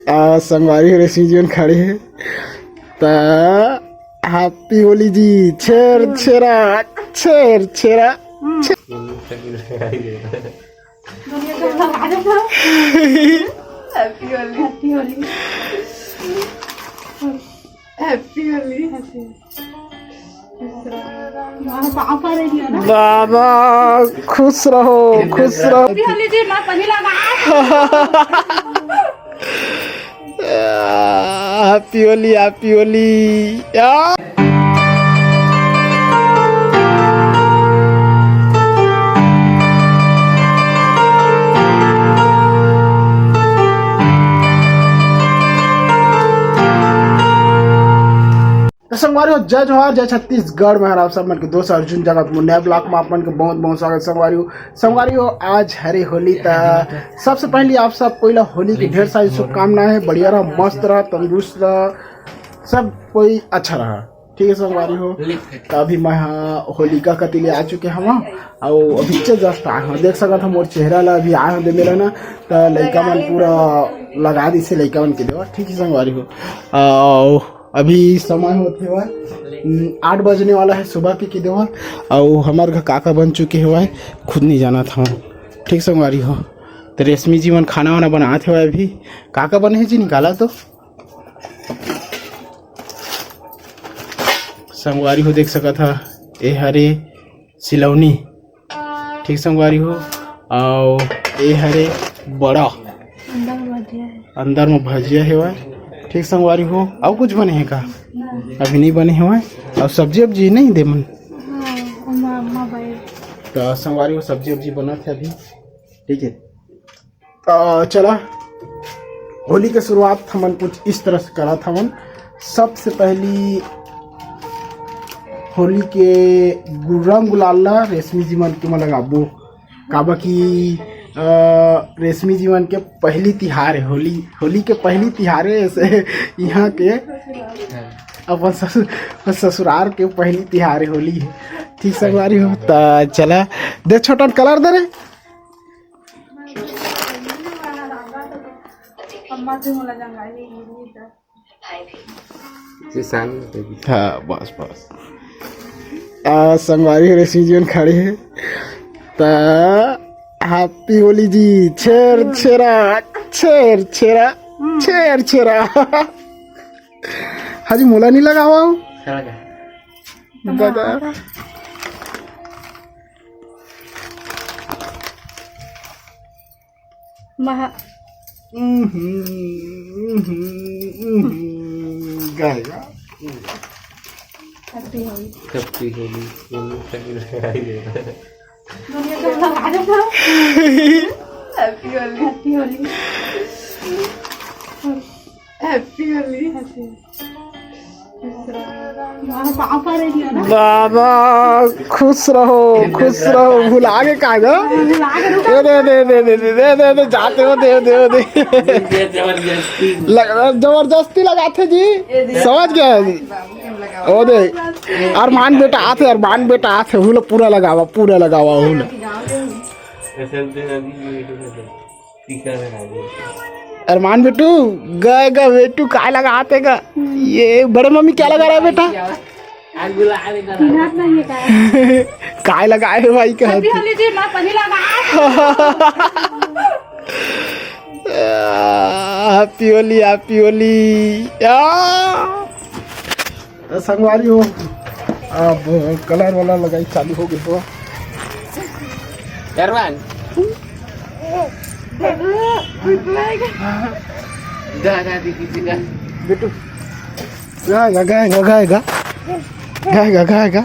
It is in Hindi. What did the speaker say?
संगवारी रेसिंग जीवन खड़े है तो हैप्पी होली जी। छेर छेरा छेर छेरा हैप्पी होली हैप्पी होली बाबा खुश रहो खुश रहो। हैप्पी होली जी मां पनी लगा हैप्पी होली यार। संगवारी हो जय जोहार जय छत्तीसगढ़ में आप सब मन के दोस्त अर्जुन जगत मुन्ना ब्लॉक में अपन के बहुत बहुत स्वागत। संगवारी हो आज हरे होली ता सबसे पहले आप सब पहला होली की ढेर सारी शुभकामनाएं। बढ़िया रहा, मस्त रहा, तंदुरुस्त रहा, सब कोई अच्छा रहा। ठीक है संगवारी हो तो अभी मैं होलिका का तिले आ चुके हम और अभी जस्ट आए हैं। देख सकत हम मोर चेहरा ला अभी आए दे मिला ना तो लड़का मन पूरा लगा दी से लड़का मन के देवा। ठीक है संगवारी हो अभी समय होते हुआ 8 बजने वाला है सुबह के देवा और हमारे घर काका बन चुके हुआ है, खुद नहीं जाना था। ठीक संगवारी हो तो रेशमी जी मन खाना वाना बनाते हुए अभी काका बने हैं जी निकाला तो संगवारी हो देख सका था ए हरे सिलौनी। ठीक संगवारी हो और ए हरे बड़ा अंदर में भजिया है। ठीक संगवारी हो और कुछ बने हैं का अभी नहीं बने हुए और सब्जी वब्जी नहीं दे मन तो संगवारी हो सब्जी वब्जी बना थे अभी। ठीक है तो चला होली की शुरुआत हमन कुछ इस तरह से करा था। मन सबसे पहली होली के रंग गुलाला रेशमी जी मन के मन लगाबो काबा की रेशमी जीवन के पहली तिहार है होली। होली के पहली तिहार है ऐसे यहाँ के अपन ससुराल के पहली तिहार है होली है। ठीक संगवारी हो तो चला दे छोटा कलर दे रे हाँ बस बस। संगवारी रेशमी जीवन खड़े है तो हैप्पी होली जी। छेर छेरा छेर छेरा छेर छेरा हाजी मोला नहीं लगा हुआ दादा गाएगा happy Holi happy Holi happy Holi happy Holi बाबा खुश रहो भुला के का दे जाते हो दे जबरदस्ती लगाते जी समझ गया जी। ओ दे अरमान बेटा आते हुल पूरा लगावा हुल अरमान बेटू गएगा बेटू काय लगाते का ये बड़े मम्मी क्या लगा रहा है बेटा काय लगाए है भाई का हैप्पी होली संगवारी हो अब कलर वाला लगाई चालू हो गई हो अरमान बेटू गाएगा